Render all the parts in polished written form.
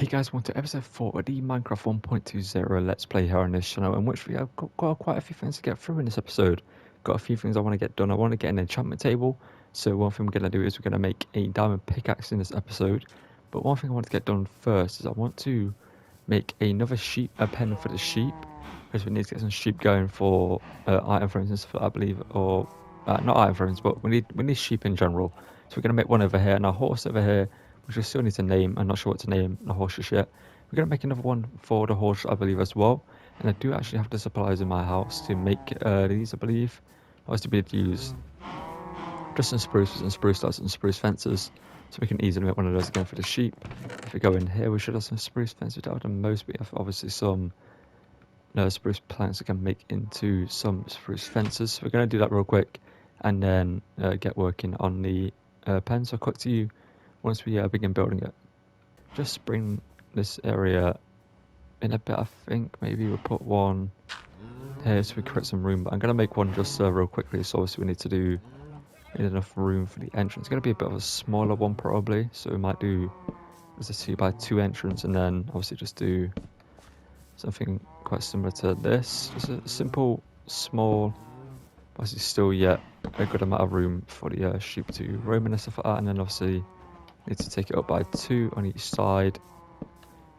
Hey guys, welcome to episode 4 of the Minecraft 1.20 Let's Play here on this channel, in which we have got quite a few things to get through in this episode. Got a few things I want to get done. I want to get an enchantment table, so one thing we're going to do is we're going to make a diamond pickaxe in this episode. But one thing I want to get done first is I want to make another sheep, a pen for the sheep, because we need to get some sheep going for item frames and stuff, I believe, or not item frames, but we need sheep in general. So we're going to make one over here, and our horse over here, which we still need to name. I'm not sure what to name the horse just yet. We're going to make another one for the horse, I believe, as well. And I do actually have the supplies in my house to make these, I believe. I was to be able to use just some spruces and spruce studs and spruce fences, so we can easily make one of those again for the sheep. If we go in here, we should have some spruce fences. We don't have the most, but we have obviously some spruce planks we can make into some spruce fences. So we're going to do that real quick and then get working on the pen. So I'll cut to you once we begin building it. Just bring this area in a bit. I think maybe we'll put one here so we create some room, but I'm going to make one just real quickly. So obviously we need enough room for the entrance. It's going to be a bit of a smaller one probably, so we might do as a 2x2 entrance, and then obviously just do something quite similar to this, just a simple small, but still yet a good amount of room for the sheep to roam in and stuff like that. And then obviously need to take it up by 2 on each side.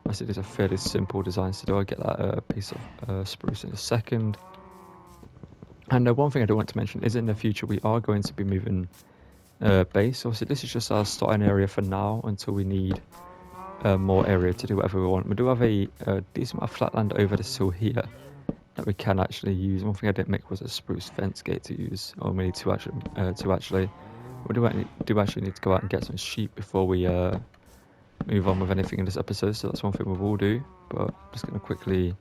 Obviously it's a fairly simple design, so do I get that piece of spruce in a second. And one thing I do want to mention is in the future we are going to be moving base. Obviously this is just our starting area for now until we need more area to do whatever we want. We do have a decent amount of flatland over this hill here that we can actually use. One thing I didn't make was a spruce fence gate to use, or we need to actually. We do actually need to go out and get some sheep before we move on with anything in this episode, so that's one thing we will do. But I'm just going to quickly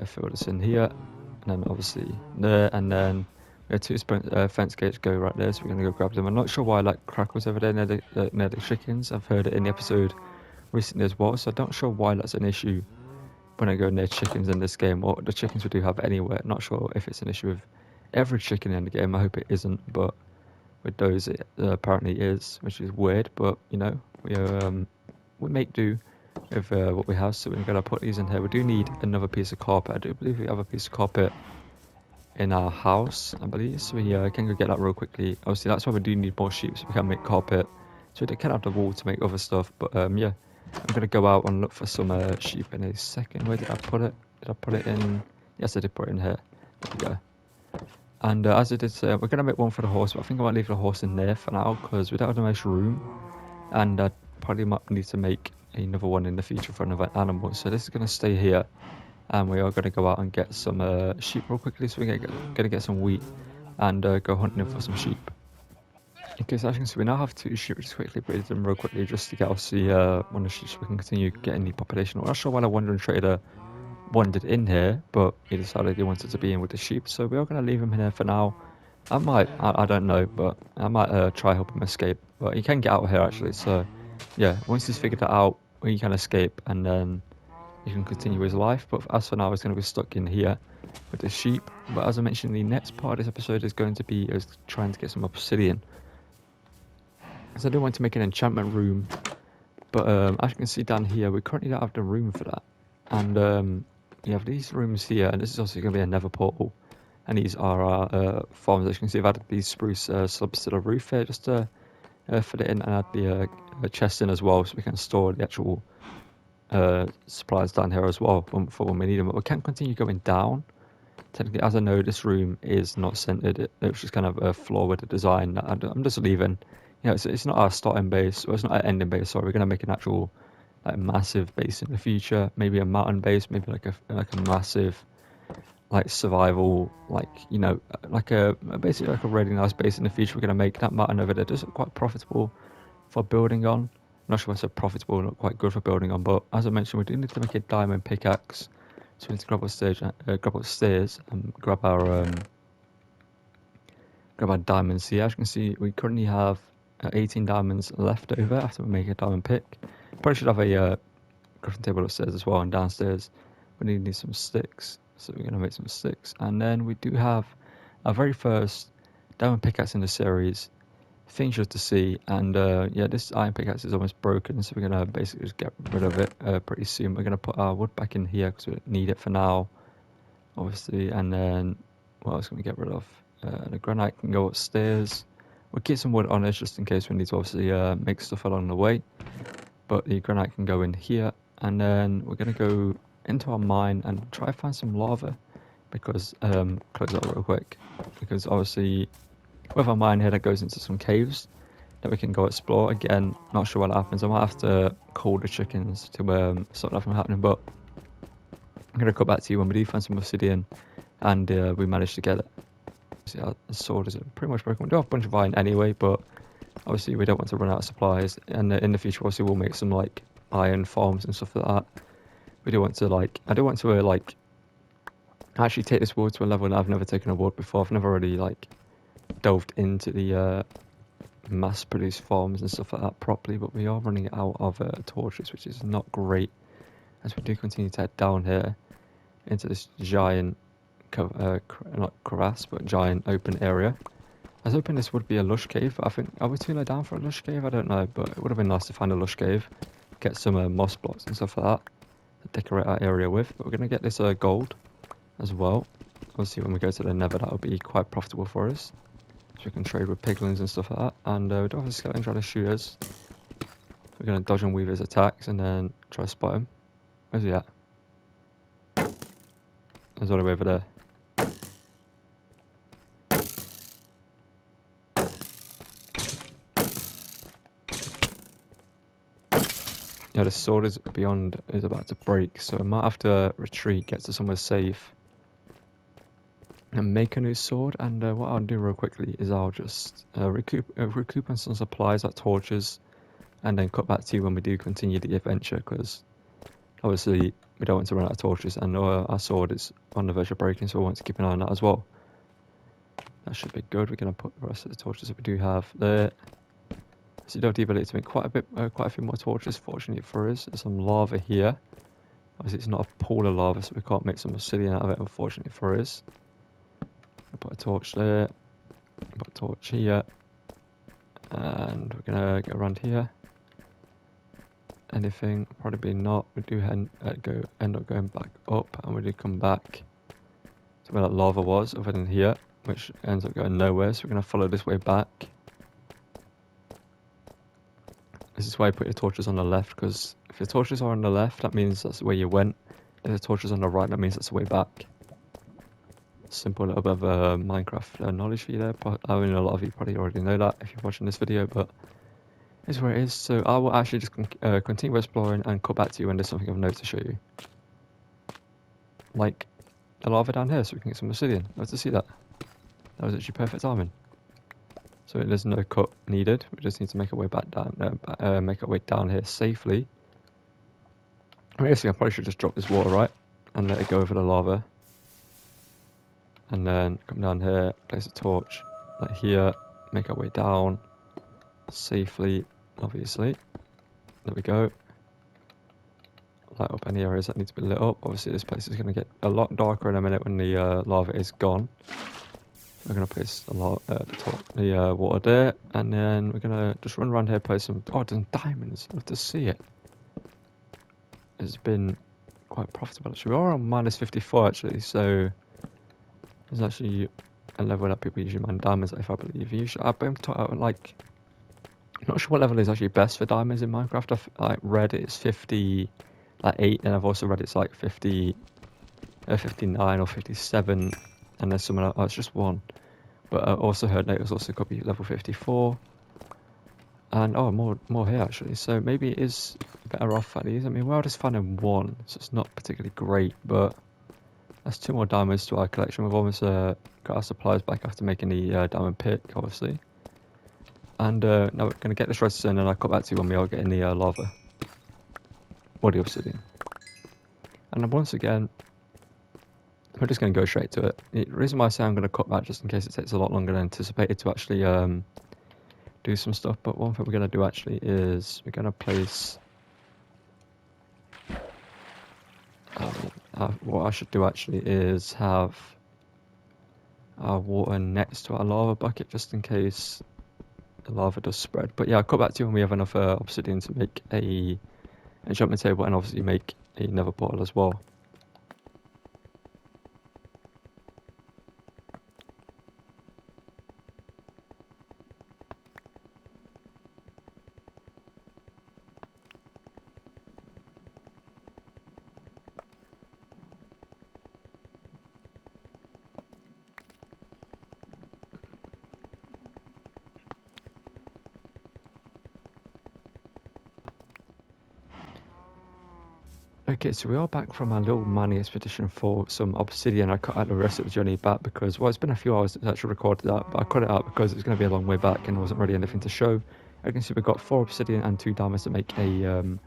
fill this in here, and then obviously there, and then we have 2 fence gates go right there, so we're going to go grab them. I'm not sure why I like crackles over there near the chickens. I've heard it in the episode recently as well, so I'm not sure why that's an issue when I go near chickens in this game, or the chickens we do have anywhere. Not sure if it's an issue with every chicken in the game. I hope it isn't, but with those it apparently is, which is weird. But you know, we make do with what we have, so we're gonna put these in here. We do need another piece of carpet. I do believe we have a piece of carpet in our house, I believe, so we can go get that real quickly. Obviously that's why we do need more sheep, so we can make carpet, so we can have the wool to make other stuff. But yeah, I'm gonna go out and look for some sheep in a second. Where did I put it? Did I put it in? Yes, I did put it in here. There we go. And as I did say, we're gonna make one for the horse, but I think I might leave the horse in there for now because we don't have the most room, and I probably might need to make another one in the future for another animal. So this is gonna stay here, and we are gonna go out and get some sheep real quickly. So we're gonna get some wheat and go hunting for some sheep. Okay, so as you can see, we now have 2 sheep. Just quickly breed them real quickly just to get obviously one of the sheep so we can continue getting the population. I'm not sure why the wandering trader wandered in here, but he decided he wanted to be in with the sheep, so we are going to leave him in here for now. I don't know, but I might try help him escape, but he can get out of here actually. So yeah, once he's figured that out, he can escape and then he can continue his life. But as for now, he's going to be stuck in here with the sheep. But as I mentioned, the next part of this episode is going to be trying to get some obsidian. So I do want to make an enchantment room, but as you can see down here, we currently don't have the room for that. And you have these rooms here, and this is also going to be a nether portal. And these are our farms. As you can see, I've added these spruce slabs to the roof here just to fit it in, and add the chest in as well, so we can store the actual supplies down here as well for when we need them. But we can't continue going down. Technically, as I know, this room is not centered. It's just kind of a flaw with the design. I'm just leaving. You know, it's not our starting base, or it's not our ending base. Sorry, we're gonna make an actual like massive base in the future. Maybe a mountain base, maybe like a massive like survival, like you know, like basically like a really nice base in the future. We're gonna make that mountain over there just quite profitable for building on. I'm not sure if I said profitable, not quite good for building on, but as I mentioned, we do need to make a diamond pickaxe. So we need to grab upstairs and grab our diamonds here. As you can see, we currently have 18 diamonds left over after we make a diamond pick. Probably should have a crafting table upstairs as well, and downstairs we need some sticks. So we're going to make some sticks, and then we do have our very first diamond pickaxe in the series things just to see. And yeah, this iron pickaxe is almost broken, so we're gonna basically just get rid of it pretty soon. We're gonna put our wood back in here because we don't need it for now, obviously. And then what else can we get rid of? The granite can go upstairs. We'll keep some wood on us just in case we need to obviously make stuff along the way. But the granite can go in here, and then we're gonna go into our mine and try to find some lava, because close that real quick, because obviously with our mine here that goes into some caves that we can go explore. Again, not sure what happens. I might have to call the chickens to stop that from happening, but I'm gonna come back to you when we do find some obsidian and we manage to get it. See, our sword is pretty much broken. We do have a bunch of iron anyway, but obviously we don't want to run out of supplies, and in the future obviously we'll make some like iron farms and stuff like that. We do want to I do want to actually take this wood to a level that I've never taken a wood before. I've never really delved into the mass-produced farms and stuff like that properly, but we are running out of torches, which is not great, as we do continue to head down here into this giant not crevasse, but giant open area. I was hoping this would be a lush cave, but I think, are we too low down for a lush cave? I don't know, but it would have been nice to find a lush cave, get some moss blocks and stuff like that to decorate our area with. But we're going to get this gold as well. Obviously when we go to the nether, that will be quite profitable for us, so we can trade with piglins and stuff like that. And we do have a skeleton trying to shoot us, so we're going to dodge and weave his attacks and then try to spot him. Where's he at? He's all the way over there. Yeah, the sword is about to break, so I might have to retreat, get to somewhere safe, and make a new sword. And what I'll do real quickly is I'll just recoup on some supplies like torches, and then cut back to you when we do continue the adventure, because obviously we don't want to run out of torches, and our sword is on the verge of breaking, so we want to keep an eye on that as well. That should be good. We're going to put the rest of the torches that we do have there. So you don't have the ability to make quite a few more torches, fortunately for us. There's some lava here. Obviously it's not a pool of lava, so we can't make some obsidian out of it, unfortunately for us. I'll put a torch there, put a torch here, and we're gonna go around here. Anything? Probably not. We do end up going back up, and we do come back to where that lava was, over in here, which ends up going nowhere, so we're gonna follow this way back. This is why you put your torches on the left, because if your torches are on the left, that means that's the way you went. If the torches on the right, that means that's the way back. Simple little bit of Minecraft knowledge for you there. I mean, a lot of you probably already know that if you're watching this video, but it's where it is. So I will actually just continue exploring and cut back to you when there's something of note to show you. Like the lava down here, so we can get some obsidian. Nice to see that. That was actually perfect timing. So there's no cut needed. We just need to make our way back down, make our way down here safely. I mean, basically, I probably should just drop this water, right, and let it go over the lava. And then come down here, place a torch, like here, make our way down safely, obviously. There we go. Light up any areas that need to be lit up. Obviously, this place is going to get a lot darker in a minute when the lava is gone. We're going to place the water there, and then we're going to just run around here, place some... Oh, there's diamonds. Love to see it. It's been quite profitable, actually. We are on minus 54, actually, so... There's actually a level that people usually mine diamonds, if I believe. I've been taught, like... I'm not sure what level is actually best for diamonds in Minecraft. I've read it's 58, and I've also read it's like 59 or 57, and there's someone else, oh, it's just one. But I also heard that it was also could be level 54, and oh, more here actually. So maybe it is better off at these. I mean, we're just finding one, so it's not particularly great, but that's 2 more diamonds to our collection. We've almost got our supplies back after making the diamond pick, obviously. And now we're going to get this redstone, and I'll come back to you when we are getting the lava. Or the obsidian. And then once again, we're just going to go straight to it. The reason why I say I'm going to cut back, just in case it takes a lot longer than anticipated to actually do some stuff. But one thing we're going to do actually is we're going to place... what I should do actually is have our water next to our lava bucket, just in case the lava does spread. But yeah, I'll come back to you when we have enough obsidian to make a enchantment table and obviously make a nether portal as well. Okay, so we are back from our little mining expedition for some obsidian. I cut out the rest of the journey back because, well, it's been a few hours since I actually recorded that, but I cut it out because it's going to be a long way back and there wasn't really anything to show. As you can see, we've got 4 obsidian and 2 diamonds to make a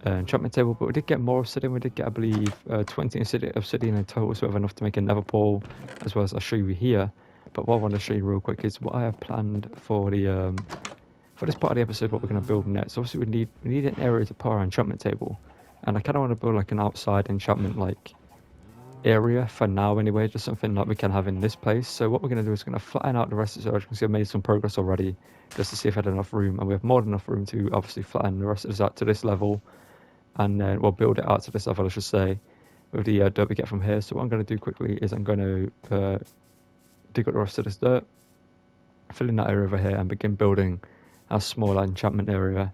enchantment table, but we did get more obsidian. We did get, I believe, 20 obsidian in total, so we have enough to make a nether portal, as well as I'll show you here. But what I want to show you real quick is what I have planned for the for this part of the episode, what we're going to build next. Obviously, we need an area to put our enchantment table. And I kind of want to build like an outside enchantment like area for now anyway, just something that we can have in this place. So what we're going to do is going to flatten out the rest of the server. You can see I've made some progress already just to see if I had enough room. And we have more than enough room to obviously flatten the rest of this out to this level. And then we'll build it out to this level, I should say, with the dirt we get from here. So what I'm going to do quickly is I'm going to dig up the rest of this dirt, fill in that area over here and begin building our small enchantment area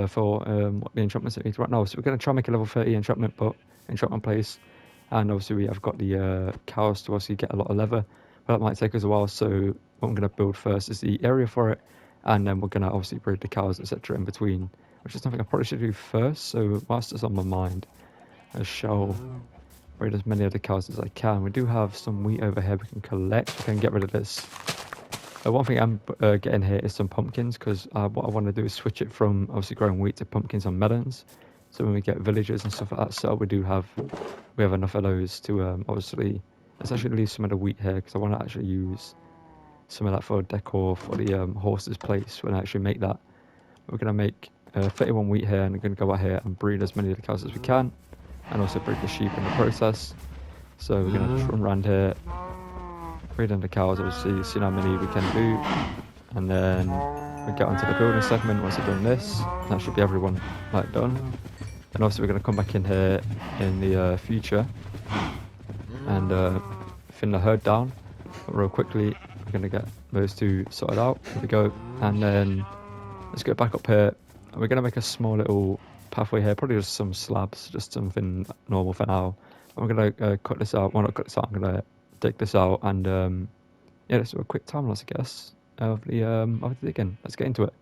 for what the enchantments that we need right now. So we're going to try and make a level 30 enchantment place, and obviously we have got the cows to obviously get a lot of leather, but that might take us a while. So what I'm going to build first is the area for it, and then we're going to obviously breed the cows, etc. in between, which is something I probably should do first. So whilst it's on my mind, I shall breed as many of the cows as I can. We do have some wheat over here we can collect. We can get rid of this. One thing I'm getting here is some pumpkins, because what I want to do is switch it from obviously growing wheat to pumpkins and melons. So when we get villagers and stuff like that set up, we have enough of those to obviously, let's actually leave some of the wheat here because I want to actually use some of that for decor for the horses place when I actually make that. We're going to make 31 wheat here, and we're going to go out here and breed as many of the cows as we can, and also breed the sheep in the process. So we're going to just run around here, breeding the cows, obviously, see how many we can do, and then we get onto the building segment. Once we've done this, that should be everyone like done. And also we're going to come back in here in the future and thin the herd down. But real quickly, we're going to get those 2 sorted out. Here we go. And then let's go back up here. And we're going to make a small little pathway here, probably just some slabs, just something normal for now. And we're going to cut this out. Well, not cut this out, I'm going to dig this out, and yeah, let's do a quick time lapse, I guess, of the digging. Let's get into it.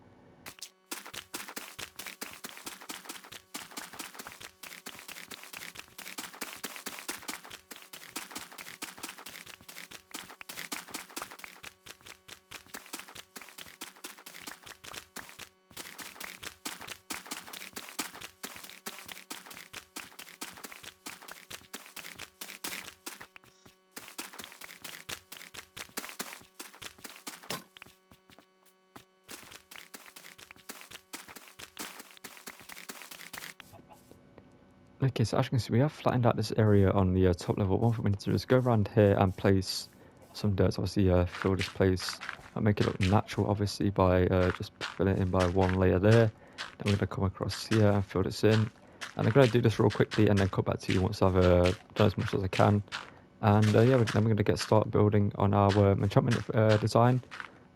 Okay, so as you can see, we have flattened out this area on the top level. One thing we need to do is go around here and place some dirt to obviously fill this place and make it look natural, obviously, by just filling it in by 1 layer there. Then we're going to come across here and fill this in. And I'm going to do this real quickly and then come back to you once I've done as much as I can. And yeah, then we're going to get started building on our enchantment design.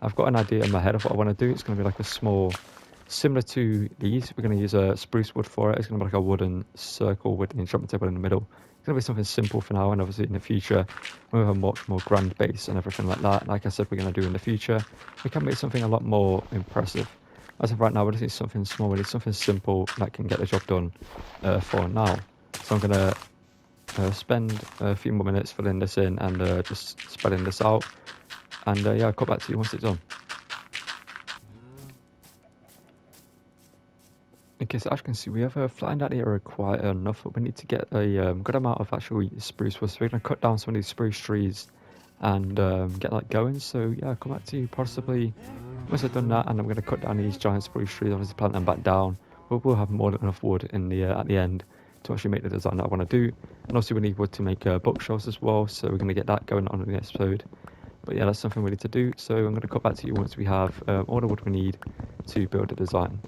I've got an idea in my head of what I want to do. It's going to be like a small, similar to these, we're going to use a spruce wood for it. It's going to be like a wooden circle with the enchantment table in the middle. It's going to be something simple for now, and obviously in the future, we'll have a much more grand base and everything like that. Like I said, we're going to do in the future, we can make something a lot more impressive. As of right now, we just need something small, we need something simple that can get the job done for now. So I'm going to spend a few more minutes filling this in and just spreading this out. And yeah, I'll come back to you once it's done. Okay, so as you can see, we have flattened out the area quite enough, but we need to get a good amount of actual spruce wood. So we're going to cut down some of these spruce trees and get that going. So yeah, I'll come back to you possibly once I've done that, and I'm going to cut down these giant spruce trees, obviously plant them back down. But we'll have more than enough wood in the at the end to actually make the design that I want to do. And also we need wood to make bookshelves as well, so we're going to get that going on in the episode. But yeah, that's something we need to do. So I'm going to cut back to you once we have all the wood we need to build a design.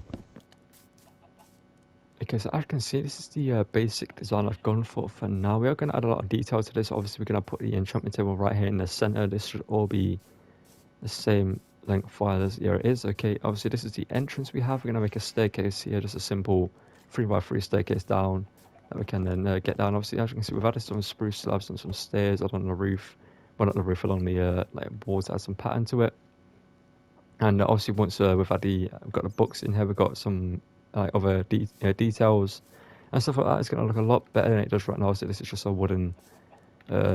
Okay, so as you can see, this is the basic design I've gone for now. We are going to add a lot of detail to this. Obviously, we're going to put the enchantment table right here in the center. This should all be the same length file as here it is. Okay, obviously this is the entrance we have. We're going to make a staircase here, just a simple 3x3 staircase down that we can then get down. Obviously, as you can see, we've added some spruce slabs and some stairs along the roof. Well, not the roof, along the like walls that add some pattern to it. And obviously, once we've got the books in here, we've got some other details and stuff like that. It's going to look a lot better than it does right now. So this is just a wooden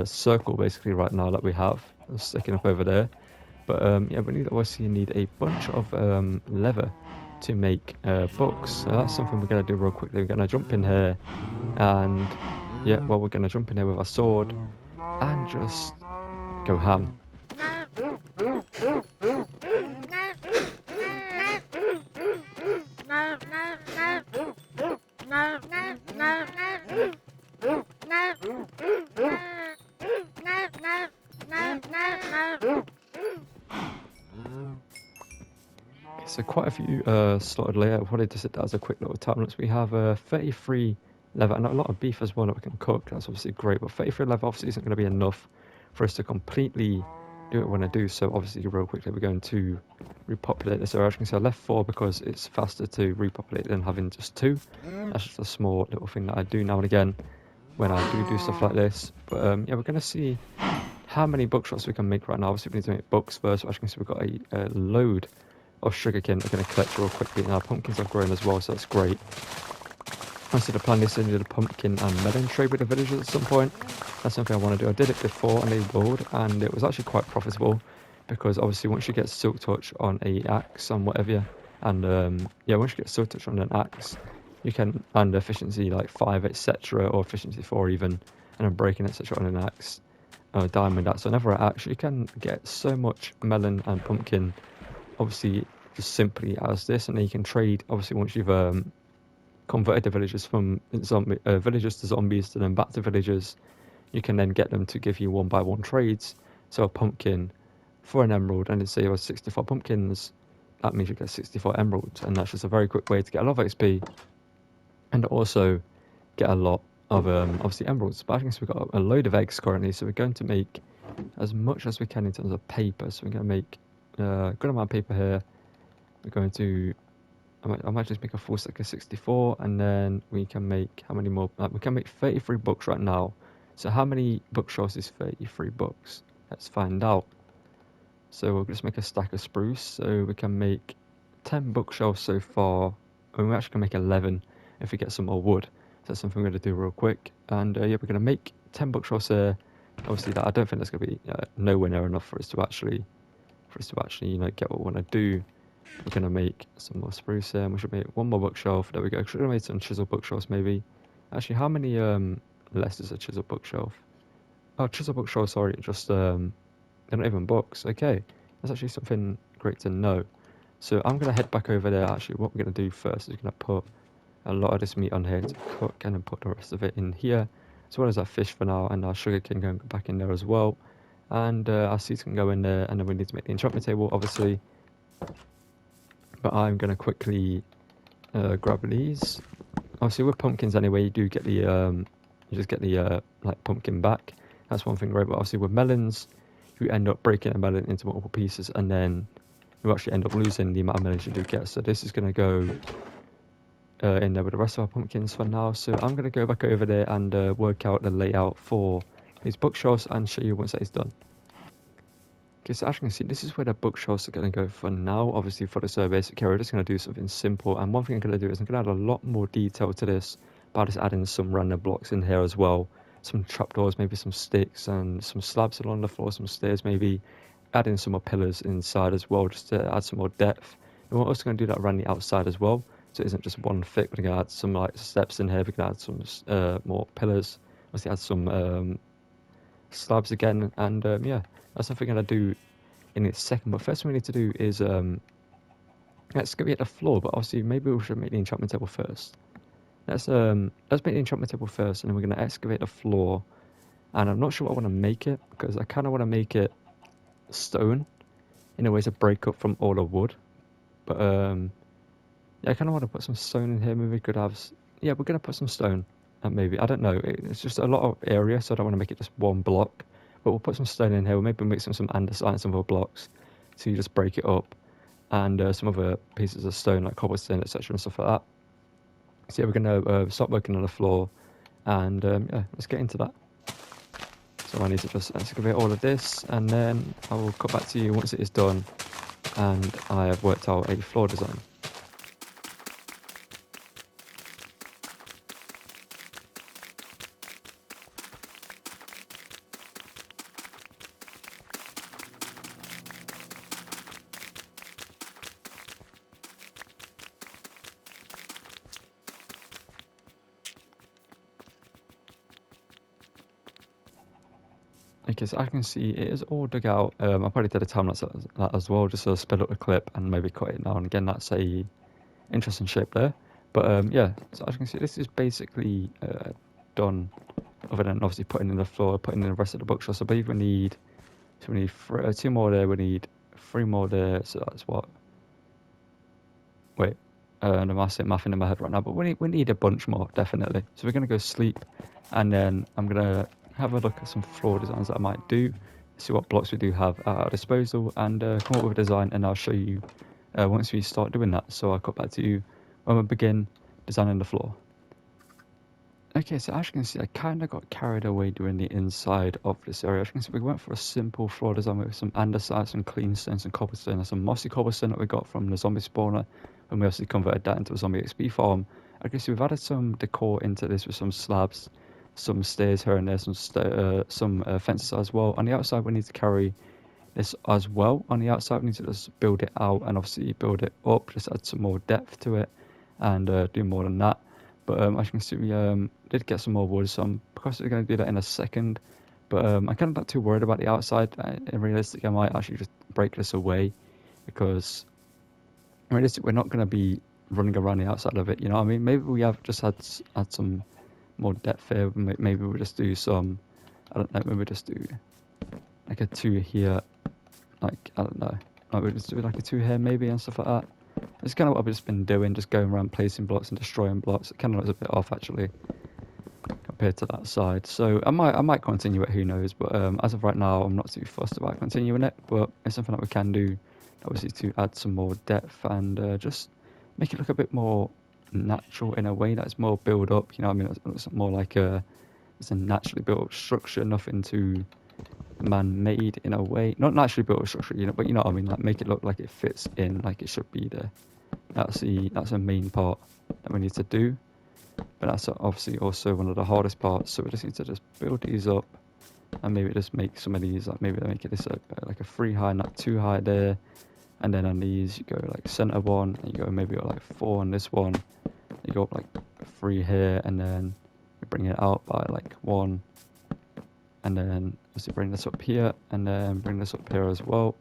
circle basically right now that we have sticking up over there. But yeah, we need a bunch of leather to make books. So that's something we're going to do real quickly. We're going to jump in here and yeah, well, we're going to jump in here with our sword and just go ham. So quite a few slotted layout. I've wanted to sit down as a quick little time lapse. We have 33 leather and a lot of beef as well that we can cook. That's obviously great, but 33 leather obviously isn't going to be enough for us to completely do what we want to do. So obviously real quickly we're going to repopulate this area. As you can see, I left 4 because it's faster to repopulate than having just 2. That's just a small little thing that I do now and again when I do stuff like this. But yeah, we're going to see how many bookshops we can make right now. Obviously we need to make books first. So as you can see, we've got a load of sugarcane that we're going to collect real quickly, and our pumpkins have grown as well, so that's great. Obviously the plan is to do the pumpkin and melon trade with the villagers at some point. That's something I want to do. I did it before on a world and it was actually quite profitable, because obviously once you get silk touch on a axe and whatever, and yeah, once you get silk touch on an axe, you can, and efficiency like 5 etc, or efficiency 4 even, and unbreaking etc on an axe, diamond axe, so whenever an axe, you can get so much melon and pumpkin obviously just simply as this, and then you can trade obviously once you've converted the villagers from villagers to zombies to then back to villagers. You can then get them to give you 1x1 trades. So a pumpkin for an emerald, and let's say you have 64 pumpkins, that means you get 64 emeralds, and that's just a very quick way to get a lot of XP and also get a lot of obviously emeralds. But I think we've got a load of eggs currently, so we're going to make as much as we can in terms of paper. So we're going to make a good amount of paper here. We're going to I might just make a full stack of 64, and then we can make how many more? We can make 33 books right now. So how many bookshelves is 33 books? Let's find out. So we'll just make a stack of spruce. So we can make 10 bookshelves so far. And we actually can make 11 if we get some more wood. So that's something we're going to do real quick. And yeah, we're going to make 10 bookshelves here. Obviously, I don't think that's going to be nowhere near enough for us to actually, get what we want to do. We're going to make some more spruce here, and we should make 1 more bookshelf. There we go. Should have made some chisel bookshelves maybe. Actually, how many less is a chisel bookshelf? Oh, chisel bookshelf, sorry, just they're not even books. Okay, that's actually something great to know. So I'm going to head back over there. Actually, what we're going to do first is going to put a lot of this meat on here to cook, and then put the rest of it in here, as well as our fish for now, and our sugar cane going back in there as well. And our seeds can go in there, and then we need to make the enchantment table, obviously. But I'm going to quickly grab these. Obviously with pumpkins anyway, you do get the you just get the like pumpkin back. That's one thing great. But obviously with melons, you end up breaking a melon into multiple pieces, and then you actually end up losing the amount of melons you do get. So this is going to go in there with the rest of our pumpkins for now. So I'm going to go back over there and work out the layout for these bookshelves and show you once that is done. Okay, so as you can see, this is where the bookshelves are going to go for now. Obviously for the surveys, okay, we're just going to do something simple. And one thing I'm going to do is I'm going to add a lot more detail to this by just adding some random blocks in here as well. Some trapdoors, maybe some sticks and some slabs along the floor, some stairs maybe. Adding some more pillars inside as well, just to add some more depth. And we're also going to do that around the outside as well. So it isn't just one thick, we're going to add some like steps in here. We can add some more pillars. Obviously add some slabs again, and yeah, that's something I'm going to do in a second. But first thing we need to do is excavate the floor, but obviously maybe we should make the enchantment table first. Let's make the enchantment table first, and then we're going to excavate the floor. And I'm not sure what I want to make it, because I kind of want to make it stone in a way to break up from all the wood. But yeah, I kind of want to put some stone in here. Maybe we could have, yeah, we're gonna put some stone. Maybe, I don't know. It's just a lot of area, so I don't want to make it just one block. But we'll put some stone in here. We'll maybe make some andesite and some other blocks, so you just break it up, and some other pieces of stone like cobblestone, etc. and stuff like that. So yeah, we're gonna start working on the floor, and yeah, let's get into that. So I need to just excavate all of this, and then I will cut back to you once it is done, and I have worked out a floor design. Okay, so I can see it is all dug out. I probably did a time lapse of that as well, just to sped up the clip and maybe cut it down. Again, that's a interesting shape there. But yeah, so as you can see, this is basically done. Other than obviously putting in the floor, putting in the rest of the bookshelves. I believe we need two more there. We need 3 more there. So that's what. Wait, I'm mathing in my head right now. But we need a bunch more, definitely. So we're gonna go sleep, and then I'm gonna have a look at some floor designs that I might do, see what blocks we do have at our disposal, and come up with a design, and I'll show you once we start doing that. So I'll cut back to you when we begin designing the floor. Okay, so as you can see, I kind of got carried away doing the inside of this area. As you can see, we went for a simple floor design with some andesite, some clean stone, some cobblestone, and some mossy cobblestone that we got from the zombie spawner, and we obviously converted that into a zombie XP farm. Okay, so we've added some decor into this with some slabs, some stairs here and there, some fences as well. On the outside, we need to carry this as well. On the outside, we need to just build it out and obviously build it up, just add some more depth to it, and do more than that. But as you can see, we did get some more wood, so I'm possibly going to do that in a second. But I'm kind of not too worried about the outside. Realistically, I might actually just break this away, because realistically, we're not going to be running around the outside of it. You know what I mean? Maybe we have just add some more depth here. Maybe we'll just do some, I don't know, maybe we'll just do like a 2 here, like, I don't know, like we'll just do like a 2 here maybe and stuff like that. It's kind of what I've just been doing, just going around placing blocks and destroying blocks. It kind of looks a bit off actually compared to that side. So I might continue it, who knows. But as of right now, I'm not too fussed about continuing it. But it's something that we can do, obviously, to add some more depth and just make it look a bit more natural in a way that's more build up. You know what I mean? It's more like it's a naturally built up structure, nothing too man-made in a way. Not naturally built up structure, you know, but you know what I mean. Like make it look like it fits in, like it should be there. That's a main part that we need to do. But that's obviously also one of the hardest parts. So we just need to just build these up, and maybe just make some of these, like maybe make it this like a 3 high, not 2 high there. And then on these, you go like center one, and you go maybe like 4 on this one. You go up like 3 here, and then you bring it out by like 1. And then obviously bring this up here, and then bring this up here as well.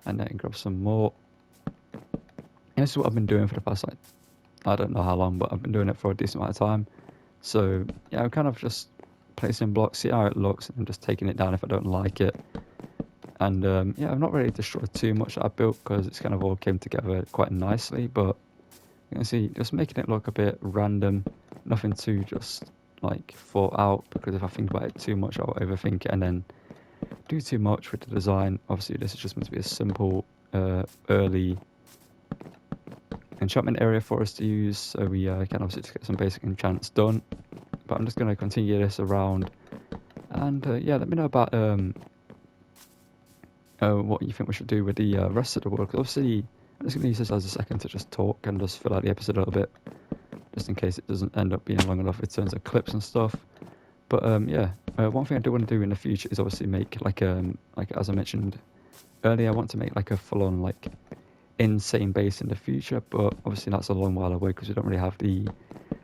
And then grab some more. And this is what I've been doing for the past, like, I don't know how long, but I've been doing it for a decent amount of time. So yeah, I'm kind of just placing blocks, see how it looks, and just taking it down if I don't like it. And yeah, I've not really destroyed too much that I built, because it's kind of all came together quite nicely. But you can see, just making it look a bit random, nothing too just like thought out, because if I think about it too much, I'll overthink it and then do too much with the design. Obviously, this is just meant to be a simple early enchantment area for us to use, so we can obviously just get some basic enchants done. But I'm just going to continue this around, and yeah, let me know about what you think we should do with the rest of the world. Because obviously, I'm just going to use this as a second to just talk and just fill out the episode a little bit, just in case it doesn't end up being long enough in terms of clips and stuff. But yeah, one thing I do want to do in the future is obviously make like as I mentioned earlier, I want to make like a full-on like insane base in the future. But obviously that's a long while away, because we don't really have the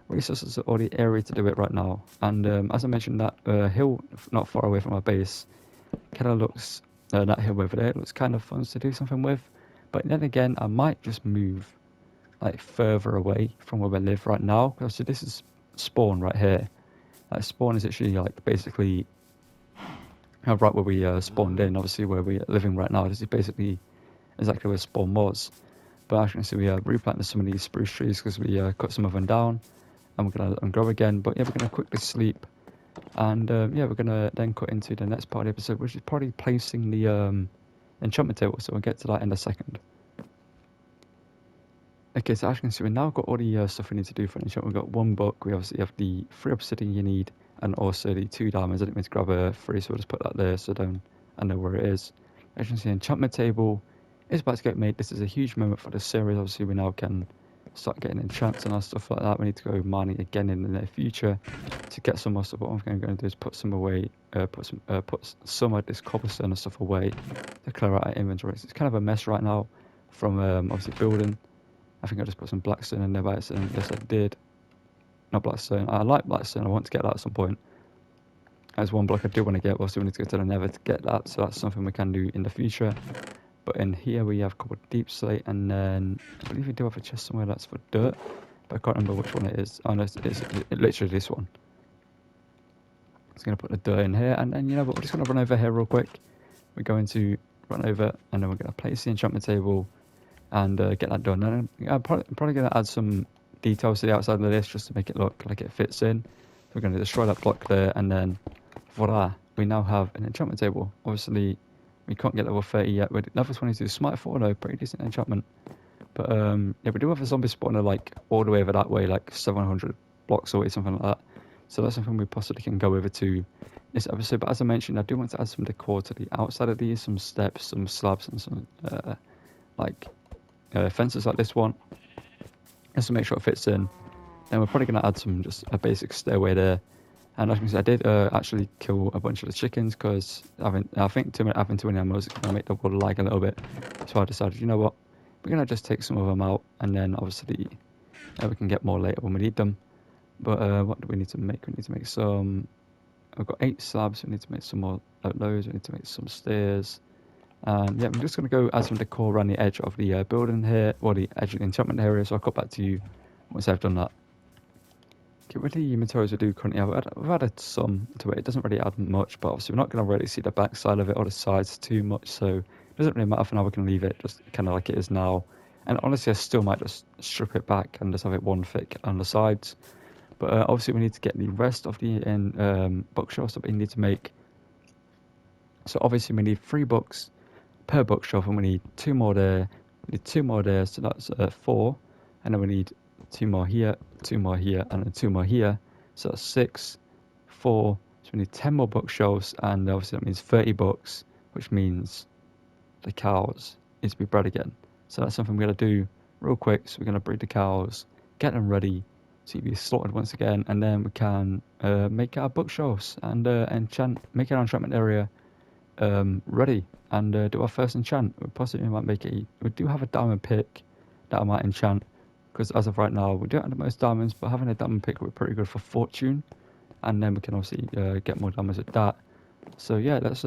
resources or the area to do it right now. And as I mentioned, that hill not far away from our base kind of looks, that hill over there looks kind of fun to do something with. But then again, I might just move like further away from where we live right now, because this is spawn right here. Spawn is actually like basically right where we spawned in, obviously where we're living right now. This is basically exactly where spawn was. But as you can see, we replanted some of these spruce trees because we cut some of them down, and we're going to let them grow again. But yeah, we're going to quickly sleep, and yeah, we're going to then cut into the next part of the episode, which is probably placing the enchantment table. So we'll get to that in a second. Okay, so as you can see, we've now got all the stuff we need to do for an enchantment. We've got 1 book, we obviously have the 3 obsidian you need, and also the 2 diamonds. I didn't mean to grab a 3, so we'll just put that there so I know where it is. As you can see, enchantment table is about to get made. This is a huge moment for the series. Obviously, we now can start getting enchants and stuff like that. We need to go mining again in the near future to get some more stuff. What I'm going to do is put some away, put some of this cobblestone and stuff away to clear out our inventory. It's kind of a mess right now from obviously building. I think I just put some blackstone in there by accident. Yes, I did. Not blackstone. I like blackstone. I want to get that at some point. There's 1 block I do want to get. Obviously, we need to go to the nether to get that. So that's something we can do in the future. But in here, we have a couple of deep slate. And then I believe we do have a chest somewhere that's for dirt. But I can't remember which one it is. Oh, no, it's literally this one. Just going to put the dirt in here. And then, you know what? We're just going to run over here real quick. We're going to run over. And then we're going to place the enchantment table. And get that done. And I'm probably going to add some details to the outside of this just to make it look like it fits in. So we're going to destroy that block there, and then voila, we now have an enchantment table. Obviously, we can't get level 30 yet. We're level 22 smite 4 though, pretty decent enchantment. But yeah, we do have a zombie spawner like all the way over that way, like 700 blocks away, something like that. So that's something we possibly can go over to this episode. But as I mentioned, I do want to add some decor to the outside of these, some steps, some slabs, and some fences like this one, just to make sure it fits in. Then we're probably going to add some just a basic stairway there. And as you can see, I did actually kill a bunch of the chickens because I think having too many animals is going to make the world lag a little bit. So I decided, you know what, we're going to just take some of them out, and then obviously we can get more later when we need them. But what do we need to make? We need to make some. I've got 8 slabs. We need to make some more of those. We need to make some stairs. And yeah, I'm just going to go add some decor around the edge of the building here, or the edge of the enchantment area, so I'll come back to you once I've done that. Okay, with the materials we do currently have, we've added some to it. It doesn't really add much, but obviously we're not going to really see the back side of it or the sides too much, so it doesn't really matter for now. We can leave it just kind of like it is now. And honestly, I still might just strip it back and just have it one thick on the sides. But obviously we need to get the rest of the bookshelves that we need to make. So obviously we need 3 books per bookshelf, and we need 2 more there, we need 2 more there, so that's 4, and then we need 2 more here, 2 more here, and then 2 more here, so that's 6, 4, so we need 10 more bookshelves, and obviously that means 30 books, which means the cows need to be bred again. So that's something we're going to do real quick. So we're going to breed the cows, get them ready to be slaughtered once again, and then we can make our bookshelves and make our enchantment area ready, and do our first enchant. We possibly might make we do have a diamond pick that I might enchant, because as of right now we don't have the most diamonds, but having a diamond pick would be pretty good for fortune, and then we can obviously get more diamonds with that. So yeah, let's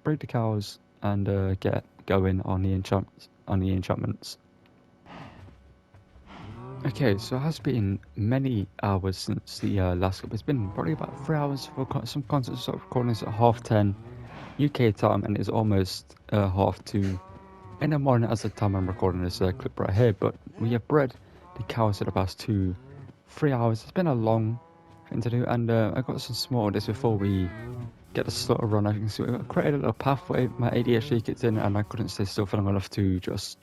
breed the cows and get going on the enchantments. Okay, so it has been many hours since the last clip. It's been probably about 3 hours for some content sort of recording. It's at 10:30 UK time, and it's almost 2:30 in the morning as the time I'm recording this clip right here. But we have bred the cows for the past 2-3 hours. It's been a long thing to do, and I got some small of this before we get the slaughter run. As you can see, I created a little pathway. My ADHD kicked in, and I couldn't stay still for long enough to just,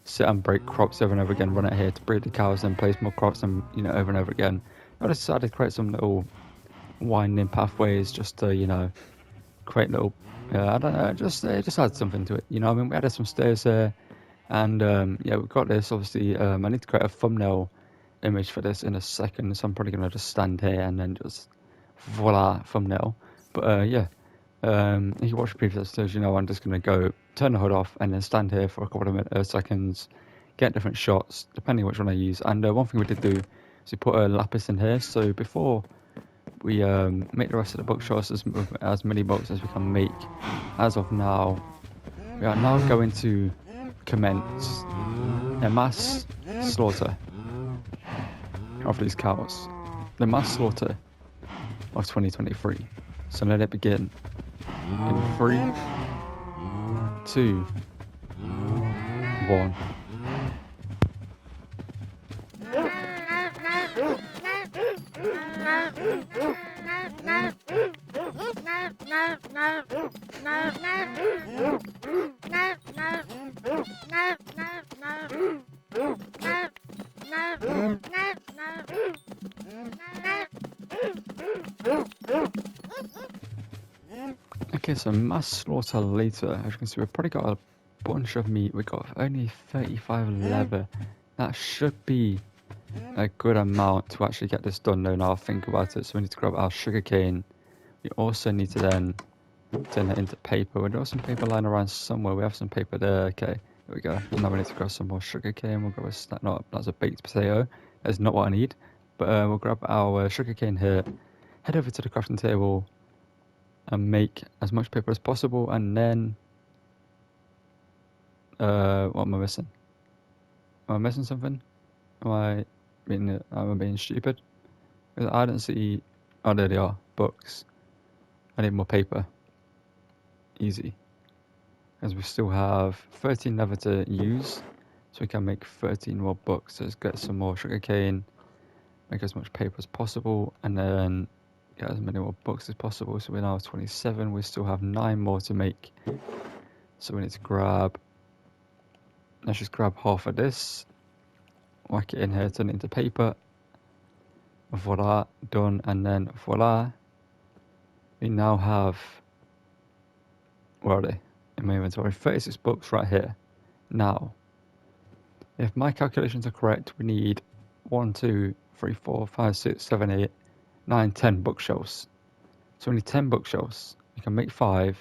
sit and break crops over and over again, run out here to breed the cows, and place more crops, and over and over again. I decided to create some little winding pathways just to, create little, I don't know, just add something to it. We added some stairs there, and yeah, we've got this. Obviously, I need to create a thumbnail image for this in a second, so I'm probably gonna just stand here and then just voila, thumbnail. But yeah, if you watch the previous episodes, I'm just gonna go turn the hood off and then stand here for a couple of seconds, get different shots depending on which one I use. And one thing we did do is we put a lapis in here, so before we make the rest of the bookshelves as many books as we can make. As of now, we are now going to commence a mass slaughter of these cows. The mass slaughter of 2023. So let it begin. In 3, 2, 1. Okay, so mass slaughter later. As you can see, we've probably got a bunch of meat. We've got only 35 leather. That should be a good amount to actually get this done though. Now I think about it. So we need to grab our sugarcane. We also need to then turn that into paper. We do have some paper lying around somewhere. We have some paper there. Okay, here we go. Now we need to grab some more sugarcane. We'll grab a stack. No, that's a baked potato. That's not what I need. But we'll grab our sugarcane here. Head over to the crafting table and make as much paper as possible. And then, what am I missing? Am I missing something? Am I being stupid? Because I don't see. Oh, there they are. Books. I need more paper. Easy. As we still have 13 leather to use, so we can make 13 more books. So let's get some more sugarcane, make as much paper as possible, and then get as many more books as possible. So we're now 27. We still have 9 more to make. So we need to grab. Let's just grab half of this, whack it in here, turn it into paper. Voila, done, and then voila. We now have. Where are they? In my inventory, 36 books right here. Now, if my calculations are correct, we need 1, 2, 3, 4, 5, 6, 7, 8, 9, 10 bookshelves. So we need 10 bookshelves. We can make 5.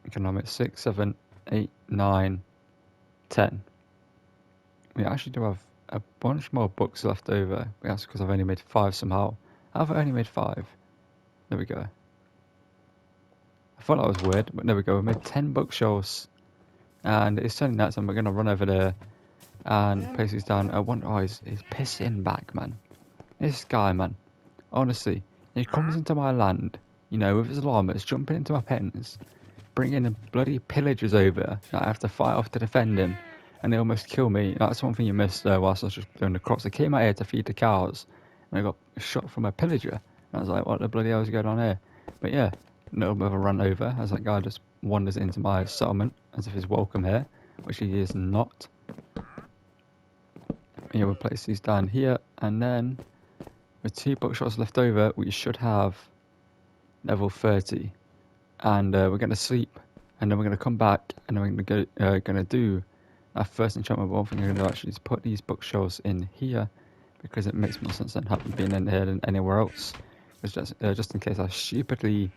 We can now make 6, 7, 8, 9, 10. We actually do have a bunch more books left over. That's because I've only made 5 somehow. I've only made 5. There we go. I thought that was weird, but there we go. We made 10 bookshelves. And it's turning that, so we're going to run over there and place these down. He's pissing back, man. This guy, man. Honestly, he comes into my land, with his llamas, jumping into my pens, bringing the bloody pillagers over. I have to fight off to defend him, and they almost kill me. That's one thing you missed whilst I was just doing the crops. I came out here to feed the cows, and I got shot from a pillager. And I was like, what the bloody hell is going on here? But yeah, no bit of a run over as that guy just wanders into my settlement as if he's welcome here, which he is not. Yeah, we'll place these down here, and then with 2 bookshelves left over, we should have level 30. And we're going to sleep, and then we're going to come back, and then we're going to do our first enchantment. One thing we're going to do actually is put these bookshelves in here, because it makes more sense than having been in here than anywhere else. It's just in case I stupidly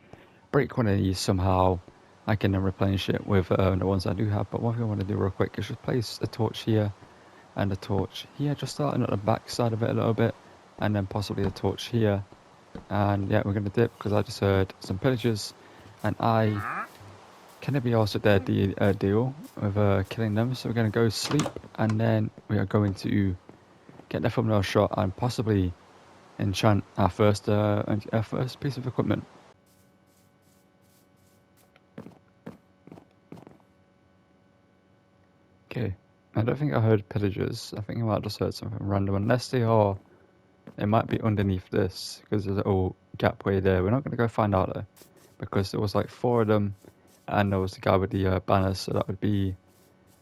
break one of these somehow, I can then replenish it with the ones I do have. But one thing I want to do real quick is just place a torch here and a torch here, just starting at the back side of it a little bit, and then possibly a torch here. And yeah, we're going to dip because I just heard some pillagers, and I can be also their deal with killing them. So we're going to go sleep, and then we are going to get their thumbnail shot and possibly enchant our first piece of equipment. Okay, I don't think I heard pillagers. I think I might have just heard something random, unless they are. It might be underneath this, because there's a little gap way there. We're not going to go find out though, because there was like 4 of them, and there was the guy with the banners, so that would be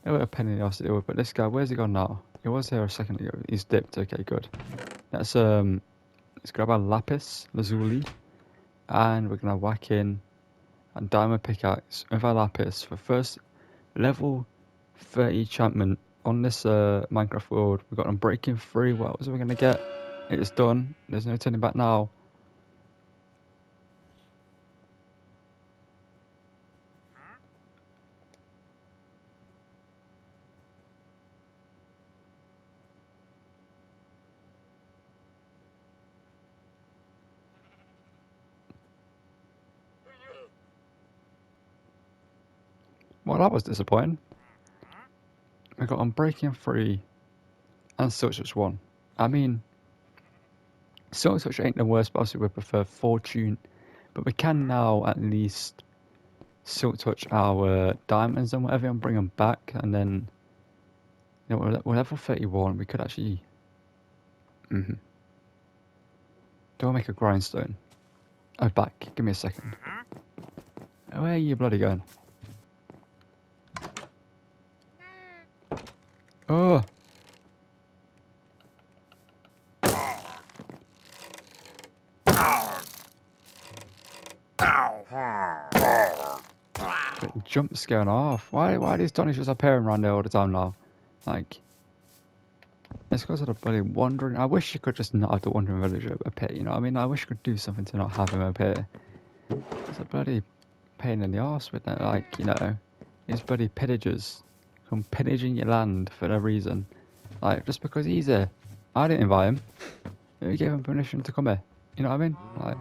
a penny else to deal with. But this guy, where's he gone now? He was here a second ago. He's dipped. Okay, good. Let's grab our lapis lazuli, and we're gonna whack in a diamond pickaxe with our lapis for first level 30 enchantment on this Minecraft world. We've got Unbreaking 3. What else are we gonna get? It's done. There's no turning back now. Well, that was disappointing. We got Unbreaking 3 and Such 1. I mean, Such ain't the worst, but obviously we prefer Fortune But we can now at least silk touch our diamonds and whatever and bring them back, and then you know, we're level 31. We could actually do I make a grindstone? Oh, back. Give me a second. Where are you bloody going? Oh! Jump scaring off. Why are these Donnies just appearing around there all the time now? Like, it's because of the bloody wandering. I wish you could just not have the wandering villager appear, you know what I mean? I wish you could do something to not have him appear. It's a bloody pain in the arse with that, like, you know, these bloody pillagers come pillaging your land for no reason. Like, just because he's here. I didn't invite him. Who gave him permission to come here? You know what I mean? Like,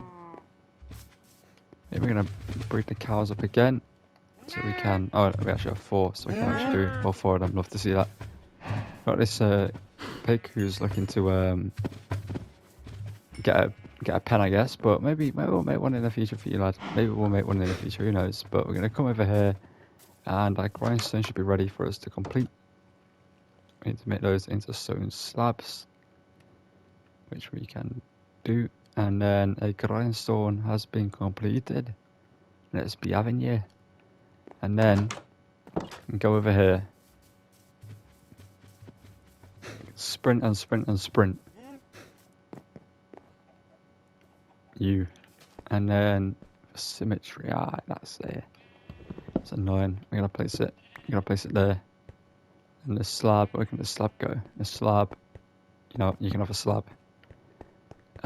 maybe we're gonna breed the cows up again. So we can, oh, we actually have 4, so we can actually do all 4 of them. Love to see that. Got this pig who's looking to get a pen, I guess, but maybe we'll make one in the future for you, lad. Maybe we'll make one in the future, who knows. But we're going to come over here, and our grindstone should be ready for us to complete. We need to make those into stone slabs, which we can do. And then a grindstone has been completed. Let's be having you. And then go over here. Sprint and sprint and sprint. You. And then symmetry. Ah, that's there. It's annoying. We're gonna place it. We're gonna place it there. And the slab. Where can the slab go? The slab. You know, you can have a slab.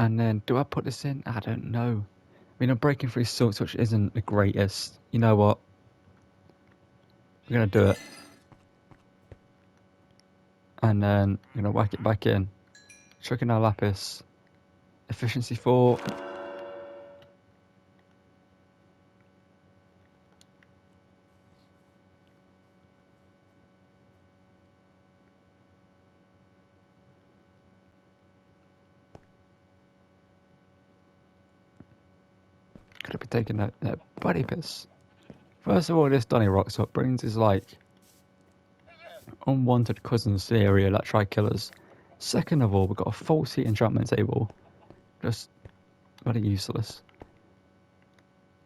And then, do I put this in? I don't know. I mean, a breaking free silk touch isn't the greatest. You know what? We're gonna do it. And then I'm gonna whack it back in. Chuck in our lapis. Efficiency 4. Could I be taking that bloody piss? First of all, this Donny rocks up brings his like unwanted cousins to the area that try kill us. Second of all, we've got a faulty enchantment table. Just bloody useless.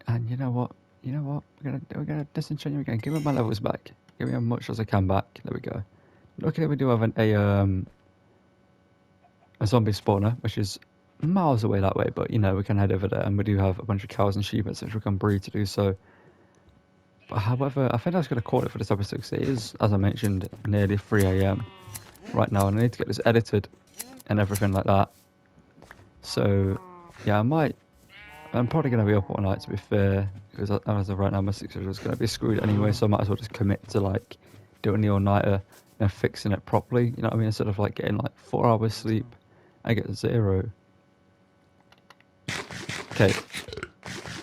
And you know what? We're gonna disenchant you again. Give me my levels back. Give me as much as I can back. There we go. Luckily we do have a zombie spawner, which is miles away that way, but you know, we can head over there, and we do have a bunch of cows and sheep, which we can breed to do so. But however, I think I was going to call it for this episode, because it is, as I mentioned, nearly 3 AM right now, and I need to get this edited and everything like that. So, yeah, I'm probably going to be up all night, to be fair, because as of right now, my 6 hours is going to be screwed anyway, so I might as well just commit to, like, doing the all-nighter and fixing it properly, you know what I mean, instead of, like, getting, like, 4 hours sleep, I get 0. Okay.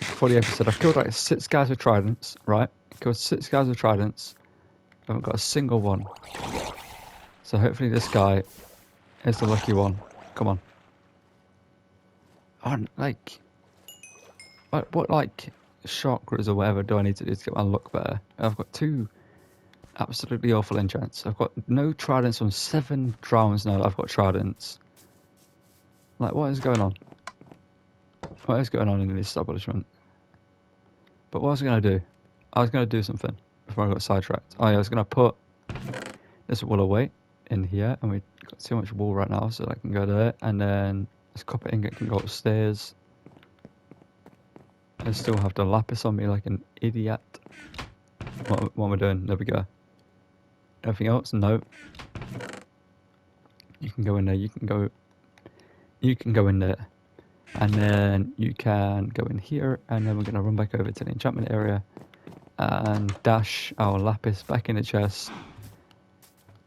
For the episode, I've killed like 6 guys with tridents, right? Killed 6 guys with tridents. I haven't got a single one. So hopefully this guy is the lucky one. Come on. Oh, like, what like chakras or whatever do I need to do to get my luck better? I've got 2 absolutely awful enchants. I've got no tridents on 7 rounds now that I've got tridents. Like, what is going on? What is going on in this establishment? But what was I going to do? I was going to do something before I got sidetracked. Oh yeah, I was going to put this wool away in here, and we've got too much wool right now, so I can go there, and then this copper ingot can go upstairs. I still have the lapis on me like an idiot. What am I doing? There we go. Anything else? No. You can go in there, you can go in there. And then you can go in here, and then we're going to run back over to the enchantment area and dash our lapis back in the chest.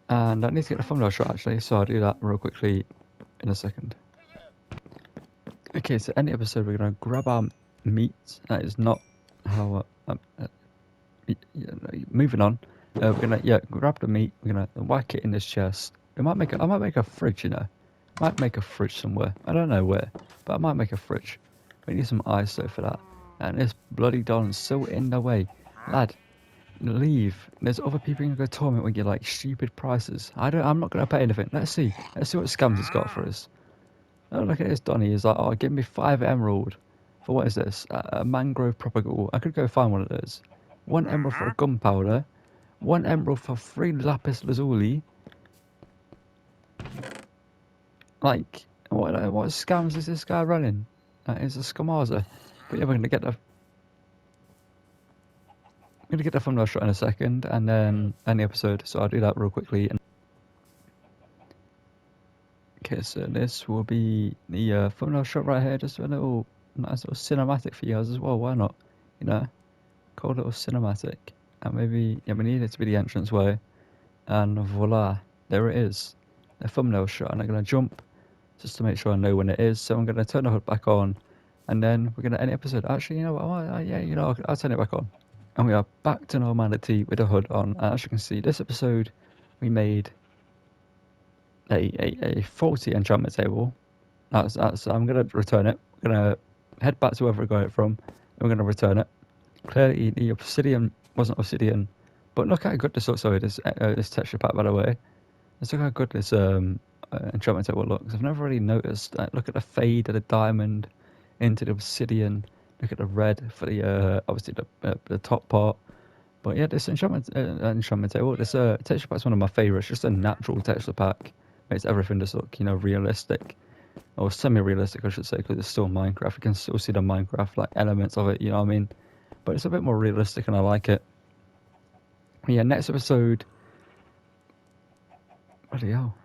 And I need to get the thumbnail shot actually, so I'll do that real quickly in a second. Okay, so end the episode, we're going to grab our meat. That is not how... moving on. We're going to grab the meat, we're going to whack it in this chest. I might make a fridge, you know. Might make a fridge somewhere. I don't know where, but I might make a fridge. We need some ice though for that. and this bloody Don's so in the way. Lad, leave. There's other people in the tournament with you like stupid prices. I'm not gonna pay anything. Let's see what scams he's got for us. Oh, look at this Donny. He's like, oh, give me 5 emerald. For what is this? A mangrove propagator. I could go find one of those. 1 emerald for a gunpowder. 1 emerald for 3 lapis lazuli. Like, what scams is this guy running? It's a scamaza. But yeah, we're gonna get the thumbnail shot in a second, and then end the episode. So I'll do that real quickly. Okay, so this will be the thumbnail shot right here. Just a little nice little cinematic for you guys as well. Why not? You know, cool little cinematic. And maybe, yeah, we need it to be the entrance way. And voila, there it is. The thumbnail shot. And I'm going to jump just to make sure I know when it is. So I'm going to turn the hood back on. And then we're going to end the episode. Actually, you know what? Yeah, you know, I'll turn it back on. And we are back to normality with the hood on. And as you can see, this episode, we made a faulty enchantment table. That's I'm going to return it. We're going to head back to wherever I got it from. And we're going to return it. Clearly, the obsidian wasn't obsidian. But look how good this looks. Sorry, this texture pack, by the way. Let's look how good this enchantment table looks. I've never really noticed. Look at the fade of the diamond into the obsidian. Look at the red for the obviously the top part. But yeah, this enchantment table, this texture pack is one of my favourites. Just a natural texture pack. Makes everything just look, you know, realistic. Or semi-realistic, I should say, because it's still Minecraft. You can still see the Minecraft like elements of it, you know what I mean? But it's a bit more realistic and I like it. Yeah, next episode... Bloody hell.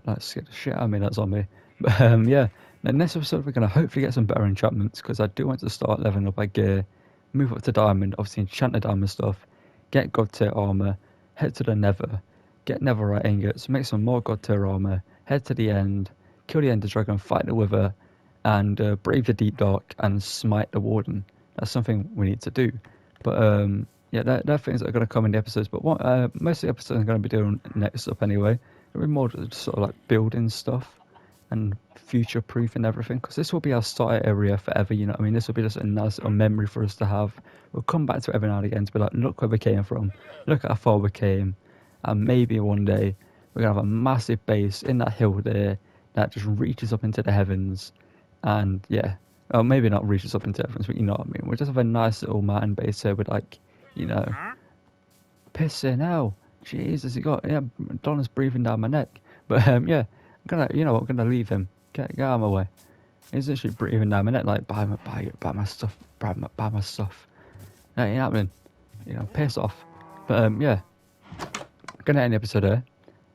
That scared the shit out of me, that zombie. But yeah, the next episode we're going to hopefully get some better enchantments, because I do want to start leveling up my gear, move up to diamond, obviously enchant the diamond stuff, get god tier armor, head to the nether, get netherite ingots, make some more god tier armor, head to the end, kill the ender dragon, fight the wither, and brave the deep dark and smite the warden. That's something we need to do. But yeah, they're things that are going to come in the episodes. But what most of the episodes I'm going to be doing next up anyway. It'll be more just sort of like building stuff and future proofing everything, because this will be our starter area forever, you know what I mean? This will be just a nice little memory for us to have. We'll come back to it every now and again to be like, look where we came from, look at how far we came, and maybe one day we're going to have a massive base in that hill there that just reaches up into the heavens. And yeah, well, maybe not reaches up into the heavens, but you know what I mean? We'll just have a nice little mountain base here with, like, you know, pissing hell. Jesus, yeah, Donna's breathing down my neck. But yeah, I'm gonna, you know what, I'm gonna leave him. Get out of my way. He's literally breathing down my neck, like, buy my stuff, buy my stuff. That ain't happening. You know, piss off. But yeah, I'm gonna end the episode here.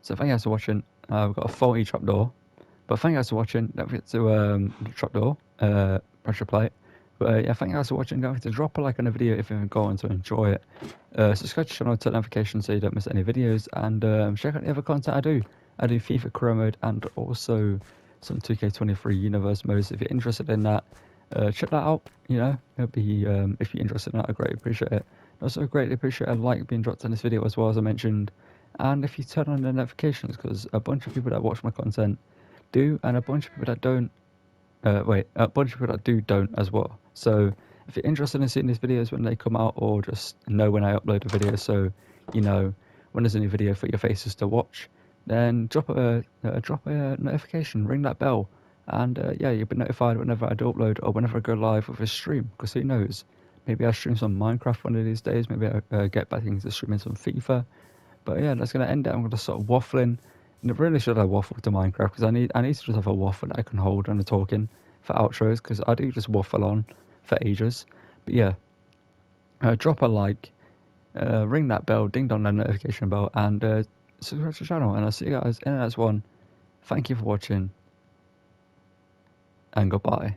So thank you guys for watching. We've got a faulty trapdoor. But thank you guys for watching. Don't forget to the trapdoor, pressure plate. But yeah, thank you guys for watching. Don't forget to drop a like on the video if you're going to enjoy it. Subscribe to the channel, turn notifications so you don't miss any videos. And check out the other content I do. I do FIFA career mode and also some 2K23 universe modes. If you're interested in that, check that out. You know, it'll be if you're interested in that, I greatly appreciate it. Also, greatly appreciate a like being dropped on this video as well, as I mentioned. And if you turn on the notifications, because a bunch of people that watch my content do, and a bunch of people that don't. A bunch of people that don't as well. So if you're interested in seeing these videos when they come out, or just know when I upload a video, so you know when there's a new video for your faces to watch, then drop a notification, ring that bell, and yeah, you'll be notified whenever I do upload or whenever I go live with a stream. Because who knows, maybe I'll stream some Minecraft one of these days. Maybe I'll get back into streaming some FIFA. But yeah, that's gonna end it. I'm gonna start waffling. And I really should have waffled to Minecraft, because I need to just have a waffle that I can hold when I'm talking for outros, because I do just waffle on for ages. But yeah, drop a like, ring that bell, ding dong that notification bell, and subscribe to the channel. And I'll see you guys in the next one. Thank you for watching, and goodbye.